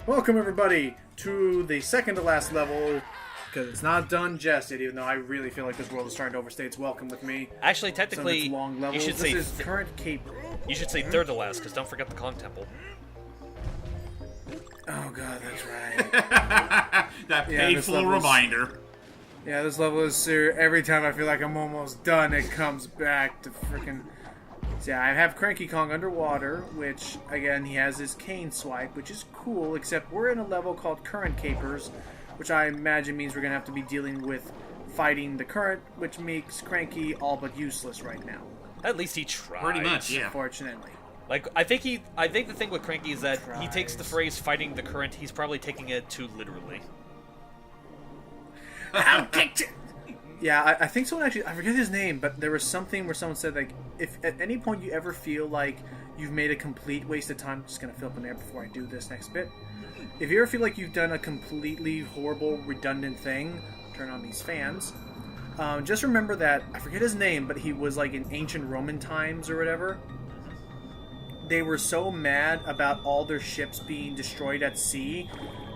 Welcome everybody to the second to last level, because it's not done just yet, even though I really feel like this world is starting to overstay its welcome with me. Actually, technically, long levels. you should say this is current cape. You should say third to last, because don't forget the Kong Temple. Oh god, that's right. That painful reminder. Yeah, this level is every time I feel like I'm almost done, it comes back to freaking. So yeah, I have Cranky Kong underwater, which, again, he has his cane swipe, which is cool, except we're in a level called Current Capers, which I imagine means we're going to have to be dealing with fighting the current, which makes Cranky all but useless right now. At least he tried. Pretty much, yeah. Unfortunately. Like, I think the thing with Cranky is that he takes the phrase fighting the current, he's probably taking it too literally. Yeah, I think someone actually, I forget his name, but there was something where someone said, like, if at any point you ever feel like you've made a complete waste of time, I'm just going to fill up an air before I do this next bit. If you ever feel like you've done a completely horrible, redundant thing, turn on these fans, just remember that, I forget his name, but he was like in ancient Roman times or whatever. They were so mad about all their ships being destroyed at sea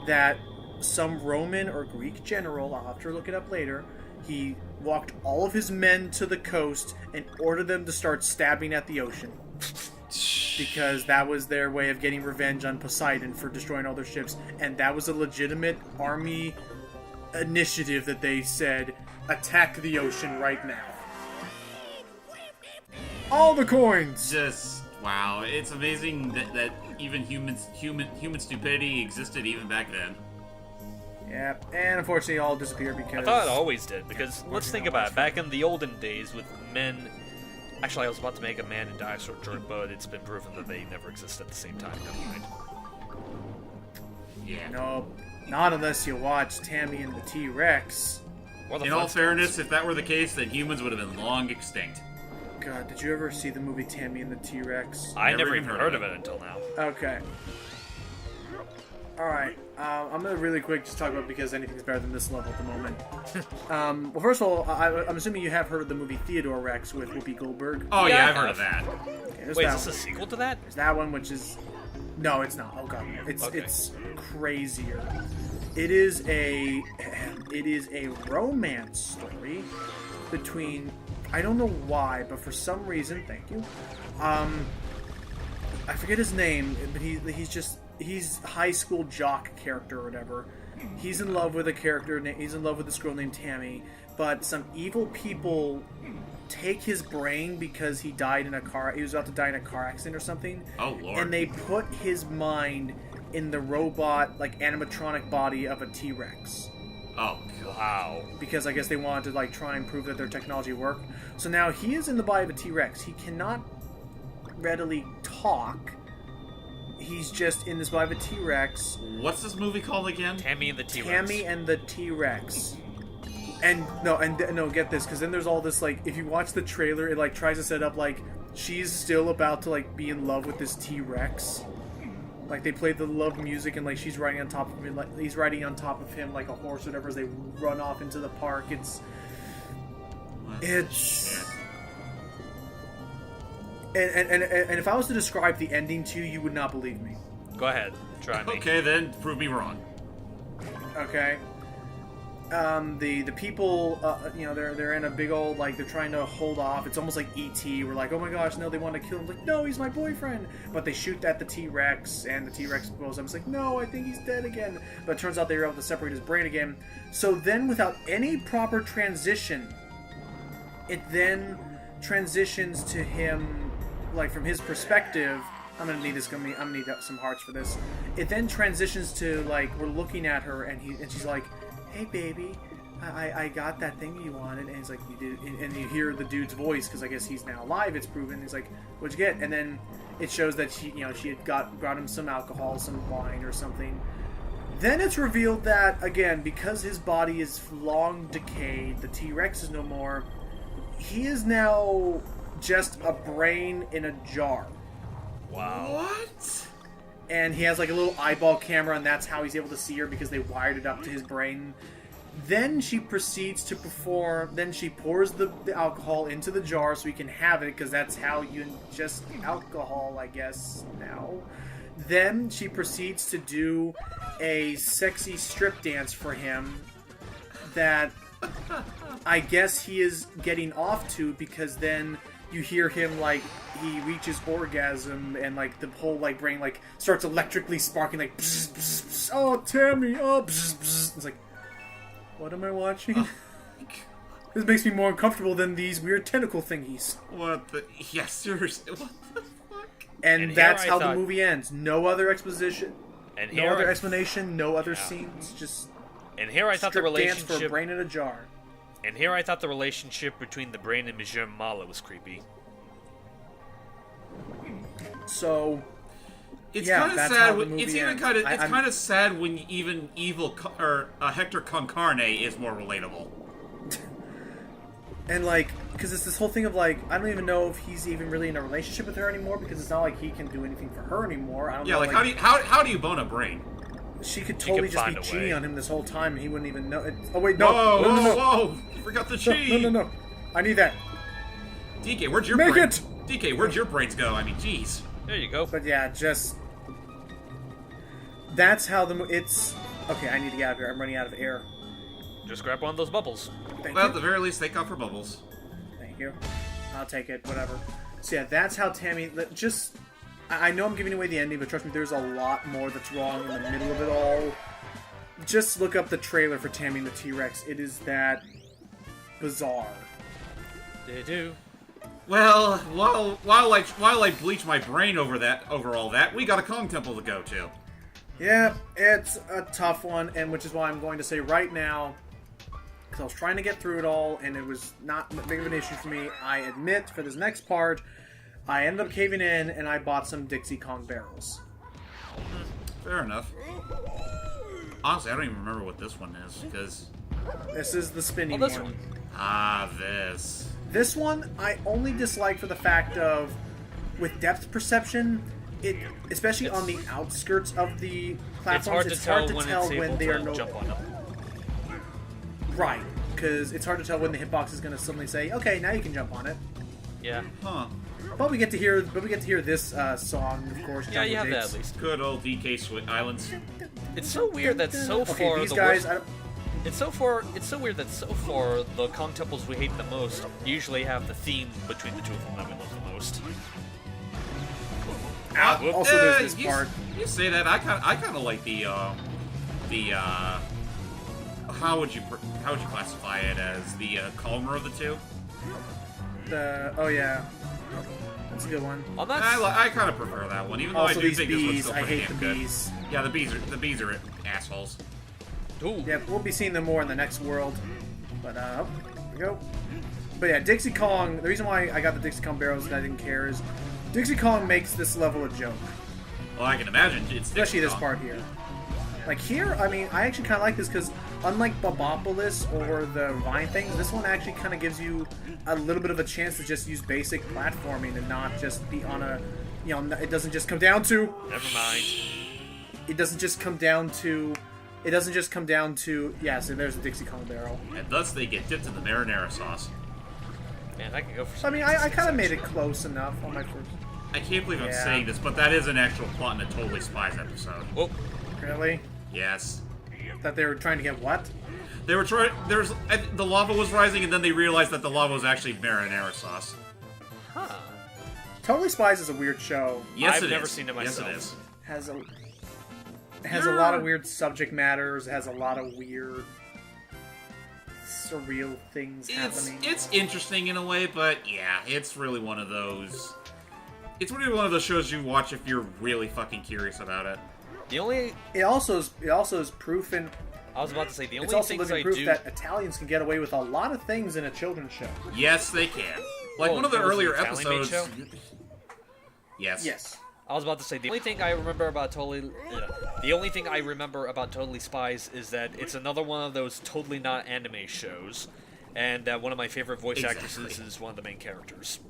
that some Roman or Greek general, I'll have to look it up later, he walked all of his men to the coast and ordered them to start stabbing at the ocean. Because that was their way of getting revenge on Poseidon for destroying all their ships. And that was a legitimate army initiative that they said, attack the ocean right now. All the coins! Just, wow. It's amazing that even human stupidity existed even back then. Yeah, and unfortunately all disappeared because... I thought it always did, because let's think about it. Back in the olden days with men... Actually, I was about to make a man and dinosaur joke, but it's been proven that they never exist at the same time. Never mind. Yeah. No, not unless you watch Tammy and the T-Rex. In all fairness, if that were the case, then humans would have been long extinct. God, did you ever see the movie Tammy and the T-Rex? I never even heard of it until now. Okay. Alright, I'm going to really quick just talk about because anything's better than this level at the moment. Well, first of all, I'm assuming you have heard of the movie Theodore Rex with Whoopi Goldberg. Oh, yeah, I've heard of that. Okay, wait, is this a sequel to that? There's that one, which is... No, it's not. Oh, God. It's crazier. It is a romance story between... I don't know why, but for some reason... Thank you. I forget his name, but he's high school jock character or whatever. He's in love with a character. He's in love with this girl named Tammy. But some evil people take his brain because he died in a car. He was about to die in a car accident or something. Oh Lord! And they put his mind in the robot, like animatronic body of a T-Rex. Oh wow! Because I guess they wanted to like try and prove that their technology worked. So now he is in the body of a T-Rex. He cannot readily talk. He's just in this body of a T-Rex. What's this movie called again? Tammy and the T-Rex. Tammy and the T-Rex. And no, get this, because then there's all this, like, if you watch the trailer, it, like, tries to set up, like, she's still about to, like, be in love with this T-Rex. Like, they play the love music, and, like, she's riding on top of him, like, he's riding on top of him like a horse or whatever as they run off into the park. It's... And if I was to describe the ending to you, you would not believe me. Go ahead, try me. Okay, then prove me wrong. Okay. The people, they're in a big old, like, they're trying to hold off. It's almost like E.T. We're like, oh my gosh, no, they want to kill him. Like, no, he's my boyfriend. But they shoot at the T-Rex, and the T-Rex blows up. It's like, no, I think he's dead again. But it turns out they were able to separate his brain again. So then, without any proper transition, it then transitions to him, like, from his perspective. I'm gonna need some hearts for this. It then transitions to, like, we're looking at her, and she's like, hey baby, I got that thing you wanted. And he's like, you did. And you hear the dude's voice, because I guess he's now alive, it's proven. He's like, what'd you get? And then it shows that she had brought him some alcohol, some wine or something. Then it's revealed that, again, because his body is long decayed, the T-Rex is no more, he is now just a brain in a jar. Wow. What? And he has like a little eyeball camera, and that's how he's able to see her, because they wired it up to his brain. Then she proceeds to perform, then she pours the alcohol into the jar so he can have it, because that's how you ingest alcohol, I guess, now. Then she proceeds to do a sexy strip dance for him that I guess he is getting off to, because then you hear him, like, he reaches orgasm and, like, the whole, like, brain, like, starts electrically sparking, like, bzz, bzz, bzz, oh, Tammy, oh, bzz, bzz. It's like, what am I watching? This makes me more uncomfortable than these weird tentacle thingies. What the... Yeah, seriously, what the fuck? And that's how the movie ends. No other exposition, no other explanation, no other scenes, just... And here I thought the relationship... dance for a brain in a jar. And here I thought the relationship between the brain and Monsieur Mala was creepy. So, it's yeah, kind of that's sad. how the movie It's even ends. kind of it's kind of sad when even evil Hector Concarne is more relatable. And like, because it's this whole thing of like, I don't even know if he's even really in a relationship with her anymore, because it's not like he can do anything for her anymore. I don't Yeah, know, like how do you bone a brain? She could totally just be find a cheating way. on him this whole time, and he wouldn't even know. Oh wait, no, Whoa, no, no, no, whoa! You forgot the cheat. no! I need that. DK, where'd your Make brain? it! DK, where'd your brains go? I mean, jeez. There you go. But yeah, just that's how it's. Okay, I need to get out of here. I'm running out of air. Just grab one of those bubbles. Thank Well, you. at the very least, thank God for bubbles. Thank you. I'll take it. Whatever. So yeah, that's how Tammy. Just, I know I'm giving away the ending, but trust me, there's a lot more that's wrong in the middle of it all. Just look up the trailer for Tammy and the T-Rex. It is that bizarre. They do. Well, while I bleach my brain over all that, we got a Kong temple to go to. Yeah, it's a tough one, and which is why I'm going to say right now, because I was trying to get through it all, and it was not big of an issue for me. I admit, for this next part, I ended up caving in, and I bought some Dixie Kong barrels. Fair enough. Honestly, I don't even remember what this one is, because... This is the spinning this one. one. This. This one, I only dislike for the fact of, with depth perception, especially on the outskirts of the platforms, it's hard to tell when they are to jump on them. Right, because it's hard to tell when the hitbox is going to suddenly say, "Okay, now you can jump on it." Yeah. Huh. But we get to hear, this song, of course. Yeah, you have that dates. at least. Good old DK Islands. It's so weird that so Okay, far these the guys. worst... It's so weird that so far the Kong temples we hate the most usually have the theme between the two of them that we love the most. Also, there's this part. You say that, I kind of like the how would you classify it as the calmer of the two? Oh yeah, that's a good one. On that, I kind of prefer that one, even though Also, I do these think this one's bees. still I pretty hate the damn good. bees. Yeah, the bees are assholes. ooh, Yeah, we'll be seeing them more in the next world. But here we go. But yeah, Dixie Kong. The reason why I got the Dixie Kong barrels that I didn't care is Dixie Kong makes this level a joke, Well, I can imagine it's especially this Dixie part here. Like here, I mean, I actually kind of like this because unlike Bobopolis or the Vine things, this one actually kind of gives you a little bit of a chance to just use basic platforming and not just be on a, it doesn't just come down to. never mind. It doesn't just come down to. It doesn't just come down to. Yeah, so there's a Dixie Kong barrel. And thus they get dipped in the marinara sauce. Man, I can go for I some. mean, I kind of made it close enough on my first. I can't believe I'm Yeah. saying this, but that is an actual plot in a Totally Spies episode. Whoa. Really? Yes. That they were trying to get what? They were trying. The lava was rising, and then they realized that the lava was actually marinara sauce. Huh. Totally Spies is a weird show. Yes, I've it never is. seen it Yes, it myself. is. Has a lot of weird subject matters. It has a lot of weird, surreal things happening. It's interesting in a way, but yeah, it's really one of those. It's really one of those shows you watch if you're really fucking curious about it. The only It also is proof in. I was about to say the It's only also things living I proof do. that Italians can get away with a lot of things in a children's show. Yes, they can. Like Oh, one of the it was an earlier Italian-made episodes. show? Yes. Yes. I was about to say the only thing I remember about Totally Spies is that it's another one of those totally not anime shows, and that one of my favorite voice actresses is one of the main characters.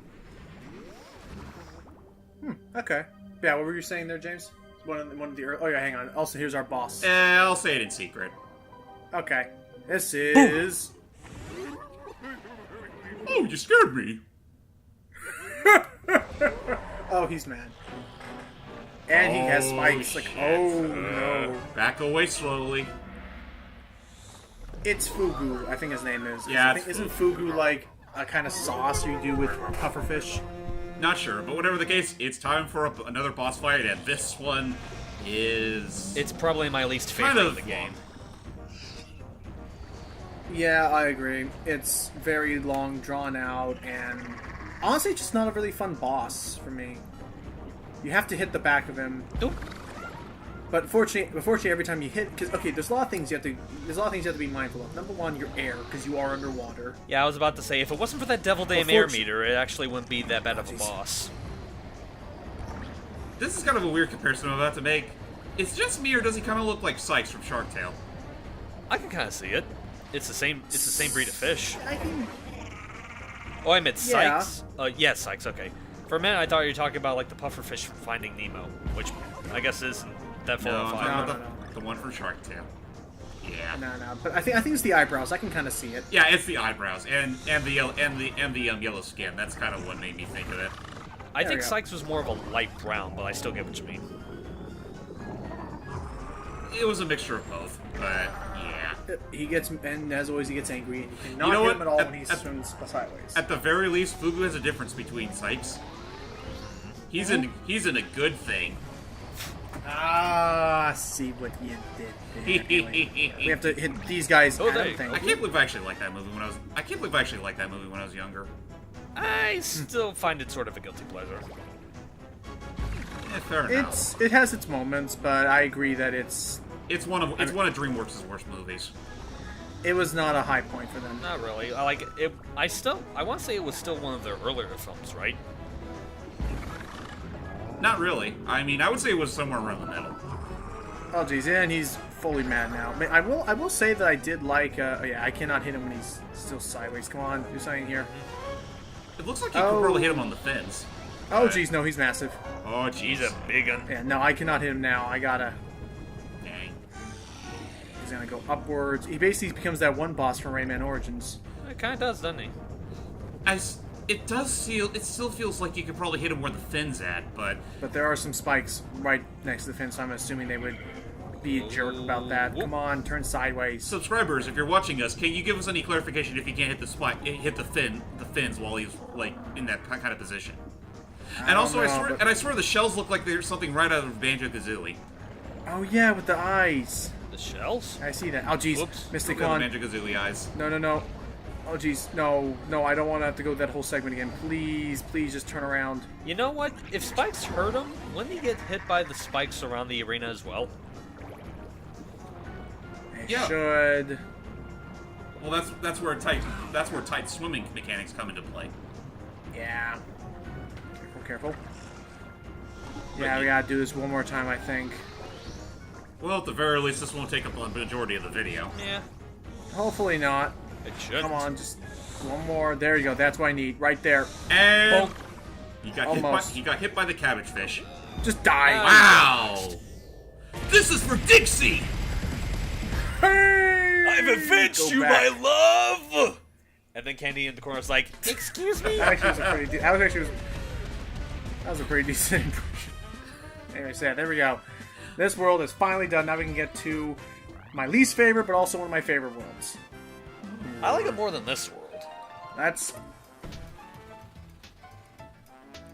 Okay. Yeah. What were you saying there, James? One of the. Oh yeah. Hang on. Also, here's our boss. I'll say it in secret. Okay. This is. Oh, you scared me. Oh, he's mad. And he has Oh, spikes. Like, shit. oh no. Back away slowly. It's fugu, I think his name is. Yeah, I think, isn't fugu like a kind of sauce you do with pufferfish? Not sure, but whatever the case, it's time for another boss fight, and this one is... It's probably my least favorite Kind of the game. Yeah, I agree. It's very long, drawn out, and honestly, just not a really fun boss for me. You have to hit the back of him. Nope. But unfortunately, every time you hit, because okay, there's a lot of things you have to be mindful of. Number one, your air, because you are underwater. Yeah, I was about to say, if it wasn't for that Devil Dame air meter, it actually wouldn't be that bad of a boss. This is kind of a weird comparison I'm about to make. Is it just me, or does he kind of look like Syke from Shark Tale? I can kind of see it. It's the same. It's the same breed of fish. I can. Oh, I meant Yeah. Sykes. Yes, Sykes. Okay. For a minute, I thought you were talking about like the pufferfish from Finding Nemo, which I guess isn't that far No, off. I'm either. talking about the one from Shark Tale. Yeah. No. But I think it's the eyebrows. I can kind of see it. Yeah, it's the eyebrows and the yellow skin. That's kind of what made me think of it. I There think we go. Sykes was more of a light brown, but I still get what you mean. It was a mixture of both, but yeah. He gets, and as always, he gets angry, and you cannot You know hit what? him at all At- when he at- swims sideways. At the very least, Fugu has a difference between Sykes. He's in a good thing. See what you did there. Anyway, we have to hit these guys. Oh, at there him, you thank I you. can't believe I actually liked that movie when I was younger. I still find it sort of a guilty pleasure. Fair enough. It has its moments, but I agree that It's one of DreamWorks' worst movies. it was not a high point for them. Not really. I like it. I want to say it was still one of their earlier films, right? Not really. I mean, I would say it was somewhere around the middle. Oh geez, and he's fully mad now. I will say that I did like. Yeah, I cannot hit him when he's still sideways. Come on, do something here. It looks like you could probably hit him on the fins. Oh geez, no, he's massive. Oh, He's jeez. a big one. Yeah, no, I cannot hit him now. I gotta. Dang. He's gonna go upwards. He basically becomes that one boss from Rayman Origins. It kind of does, doesn't he? It still feels like you could probably hit him where the fin's at, but But there are some spikes right next to the fin, so I'm assuming they would be a jerk about that. Come on, turn sideways. subscribers, if you're watching us, can you give us any clarification if you can't hit the fins while he's like in that kind of position? And also, know, I swear the shells look like there's something right out of Banjo-Kazooie. Oh yeah, with the eyes. The shells? I see that. Oh jeez, Whoops. Mystic Look at on. the Banjo-Kazooie eyes. No. Oh jeez, no. I don't want to have to go that whole segment again. Please, just turn around. You know what? If spikes hurt him, wouldn't he get hit by the spikes around the arena as well? I Yeah. should. Well, that's where tight swimming mechanics come into play. Yeah. Careful. Yeah, we gotta do this one more time, I think. Well, at the very least, this won't take up the majority of the video. Yeah, Hopefully not. it should. Come on, just one more. There you go. That's what I need. Right there. And Boom. he got hit by the cabbage fish. Just die. Wow! This is for Dixie! Hey! I've avenged Go you, back. my love! And then Candy in the corner was like, excuse me? That was a pretty decent impression. Anyway, so yeah, there we go. This world is finally done. Now we can get to my least favorite, but also one of my favorite worlds. I like it more than this world. That's...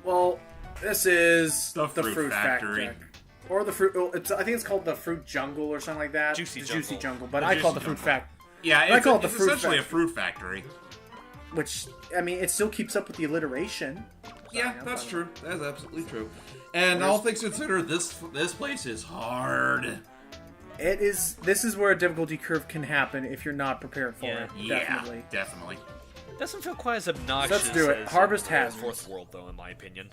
Well, this is The Fruit Factory. Or the fruit... oh, I think it's called the Fruit Jungle or something like that. Juicy The Jungle. Juicy Jungle, but The I call it the Juicy Fruit Jungle. Factory. Yeah, I call it the it's Fruit essentially a Factory. fruit factory. Which, I mean, it still keeps up with the alliteration. Yeah, that's true. That's absolutely true. And all things considered, this place is hard. It is. This is where a difficulty curve can happen if you're not prepared for Yeah. it. Yeah, Definitely. definitely. Doesn't feel quite as obnoxious Let's do it. as Harvest the Hazards. Fourth World, though, in my opinion.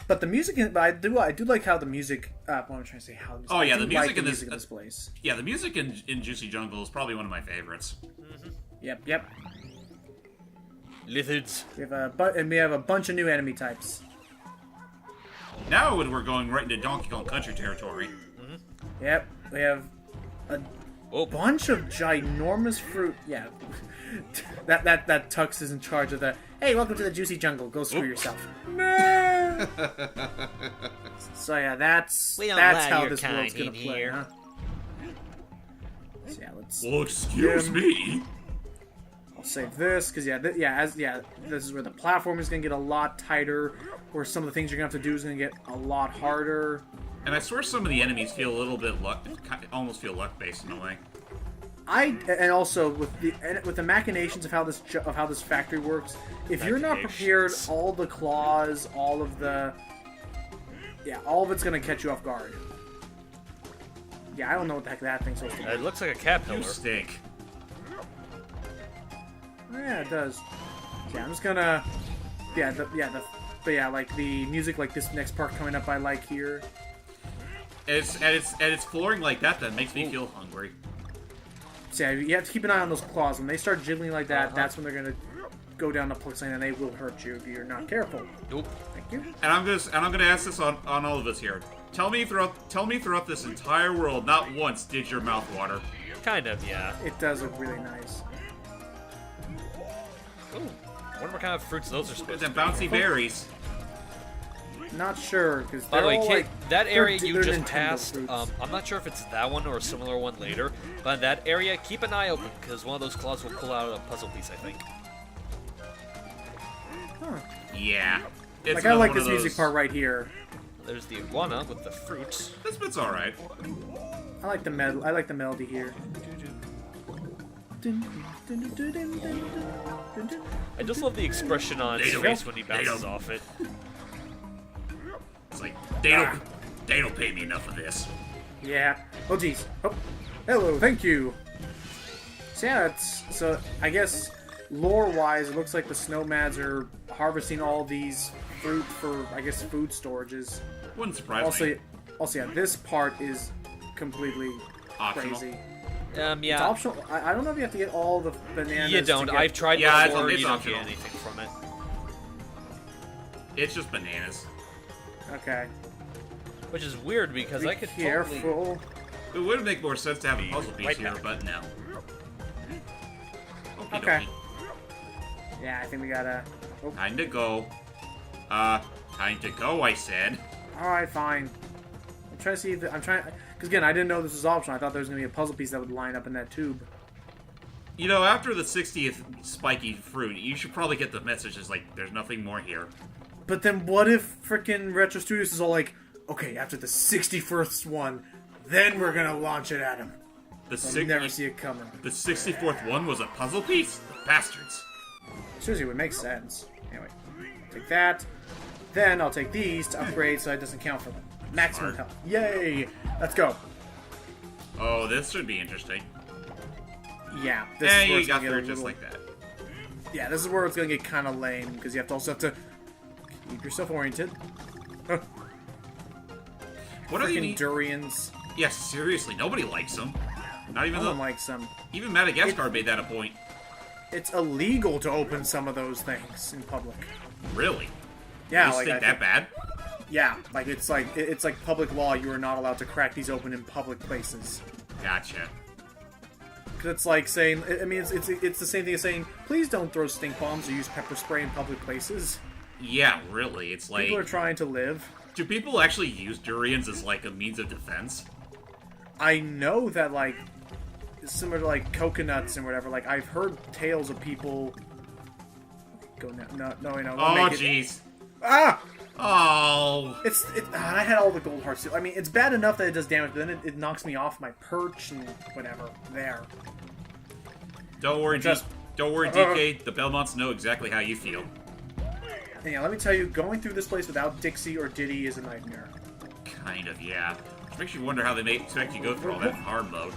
But the music, but I do like how the music. What am I trying to say? How the music, Oh, yeah, I do the music like in the this- music of this place. Yeah, the music in Juicy Jungle is probably one of my favorites. Yep. Lizards. We have a bunch of new enemy types. Now we're going right into Donkey Kong Country territory. Yep, we have a Oh, bunch of ginormous fruit. Yeah, that Tux is in charge of the. Hey, welcome to the Juicy Jungle. Go screw yourself. No. So yeah, that's We don't that's allow how your this world's kind gonna in play, here. huh? So yeah, let's. Well, excuse me. I'll save this because this is where the platform is gonna get a lot tighter, where some of the things you're gonna have to do is gonna get a lot harder. And I swear some of the enemies feel a little bit almost feel luck-based in a way. And also with the machinations of how this factory works, if you're not prepared, all the claws, all of it's gonna catch you off guard. Yeah, I don't know what the heck that thing's supposed to be. It looks like a caterpillar. You stink. Oh, yeah, it does. Yeah, I'm just gonna. Like the music, like this next part coming up, I like here. And it's flooring like that makes me feel hungry. So yeah, you have to keep an eye on those claws. When they start jiggling like that, that's when they're gonna go down the plug lane, and they will hurt you if you're not careful. Nope. Thank you. And I'm gonna ask this on all of us here. Tell me throughout this entire world, not once did your mouth water. Kind of, yeah. It does look really nice. Ooh. I wonder what kind of fruits those are supposed to Them be. bouncy berries. Not sure because By the way, all, Kate, like, that area they're you just Nintendo passed, fruits. I'm not sure if it's that one or a similar one later, but in that area, keep an eye open, because one of those claws will pull out a puzzle piece, I think. Huh. Yeah. It's Like I like one this of music those- part right here. There's the iguana with the fruits. This bit's alright. I like the melody here. I just love the expression on his They don't- face when he they bounces don't- off it. It's like they don't pay me enough of this. Yeah. Oh jeez. Oh. Hello. Thank you. So yeah, so I guess lore-wise, it looks like the Snowmads are harvesting all these fruit for, I guess, food storages. Wouldn't surprise me. Also, yeah, this part is completely Optional. crazy. Yeah. It's optional. I don't know if you have to get all the bananas. You to don't. get- I've tried Yeah, before, it's you don't optional. get anything from it. It's just bananas. Okay. Which is weird, because Be I could careful. It would make more sense to have a puzzle piece Right here, back. but no. Okie Okay. dokie. Yeah, I think we gotta. Oh. Time to go. Time to go, I said. All right, fine. I'm trying to see if because again, I didn't know this was optional. I thought there was gonna be a puzzle piece that would line up in that tube. You know, after the 60th spiky fruit, you should probably get the message as, like, there's nothing more here. But then what if frickin' Retro Studios is all like, okay, after the 61st one, then we're gonna launch it at him. I'll never see it coming. The 64th one was a puzzle piece? The bastards. Seriously, it would make sense. Anyway, take that. Then I'll take these to upgrade so it doesn't count for them. Maximum Smart. health. Yay! Let's go. Oh, this should be interesting. Yeah, this is where you it's got gonna get through a it just little- like that. Yeah, this is where it's gonna get kind of lame because you have to also have to keep yourself oriented. What are Freaking you? durians. Yeah, seriously, nobody likes them. Not even No one the, likes them. even Madagascar made that a point. It's illegal to open some of those things in public. Really? Yeah, you like think that bad? Yeah, like it's like public law. You are not allowed to crack these open in public places. Gotcha. Cause it's like saying, I mean, it's the same thing as saying, please don't throw stink bombs or use pepper spray in public places. Yeah, really. It's like, People are trying to live. do people actually use durians as like a means of defense? I know that like similar to like coconuts and whatever. Like I've heard tales of people. Go now, no, no. Oh, jeez. Ah! Oh. I had all the gold hearts too. I mean, it's bad enough that it does damage, but then it knocks me off my perch and whatever. There. Don't worry, Just- don't worry, DK. The Belmonts know exactly how you feel. And yeah, let me tell you, going through this place without Dixie or Diddy is a nightmare. Kind of, yeah. Which makes you wonder how they expect you to go through all that in hard mode.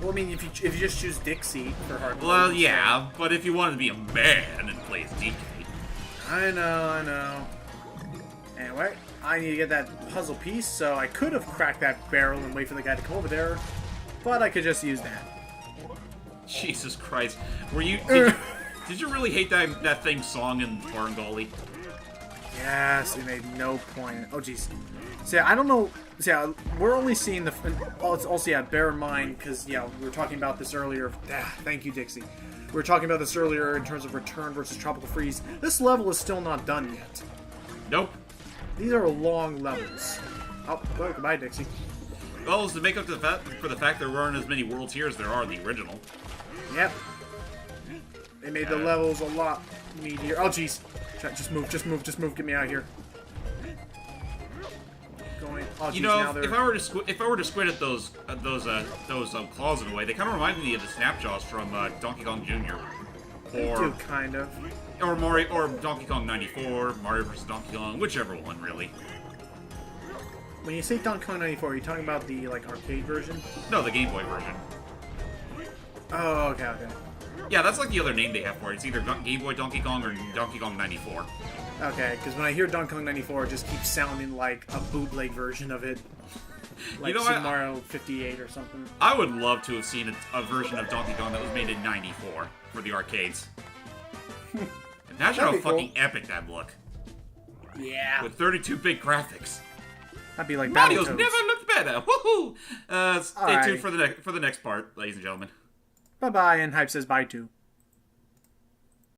Well, I mean, if you just choose Dixie for hard Well, mode, yeah, but if you wanted to be a man and play as DK. I know. Anyway, I need to get that puzzle piece, so I could have cracked that barrel and wait for the guy to come over there, but I could just use that. Jesus Christ. Did you really hate that thing song in Barangoli? Yes, it made no point. Oh, jeez. So, yeah, I don't know. So, yeah, we're only seeing the... Also, yeah, bear in mind, because, yeah, we were talking about this earlier. Thank you, Dixie. We were talking about this earlier in terms of Return versus Tropical Freeze. This level is still not done yet. Nope. These are long levels. Oh, well, goodbye, Dixie. Well, it's to make up for the fact there weren't as many worlds here as there are in the original. Yep. They made the levels a lot meatier. Oh, jeez. Just move, just move, just move. Get me out of here. Going. Oh, geez, You know, now they're... if I were to squint at those claws in a way, they kind of remind me of the Snapjaws from Donkey Kong Jr. They do, kind of. Or Mario, or Donkey Kong 94, Mario vs. Donkey Kong, whichever one, really. When you say Donkey Kong 94, are you talking about the, like, arcade version? No, the Game Boy version. Oh, okay, okay. Yeah, that's like the other name they have for it. It's either Game Boy Donkey Kong or Donkey Kong 94. Okay, because when I hear Donkey Kong 94, it just keeps sounding like a bootleg version of it. Like You know Super what? Mario 58 or something. I would love to have seen a version of Donkey Kong that was made in 94 for the arcades. Imagine how That'd be fucking cool. epic that'd look. Yeah. With 32-bit graphics. That'd be like Mario's Battletoads. never looked better. Woohoo! Stay Alright. tuned for the next part, ladies and gentlemen. Bye-bye, and Hype says bye too.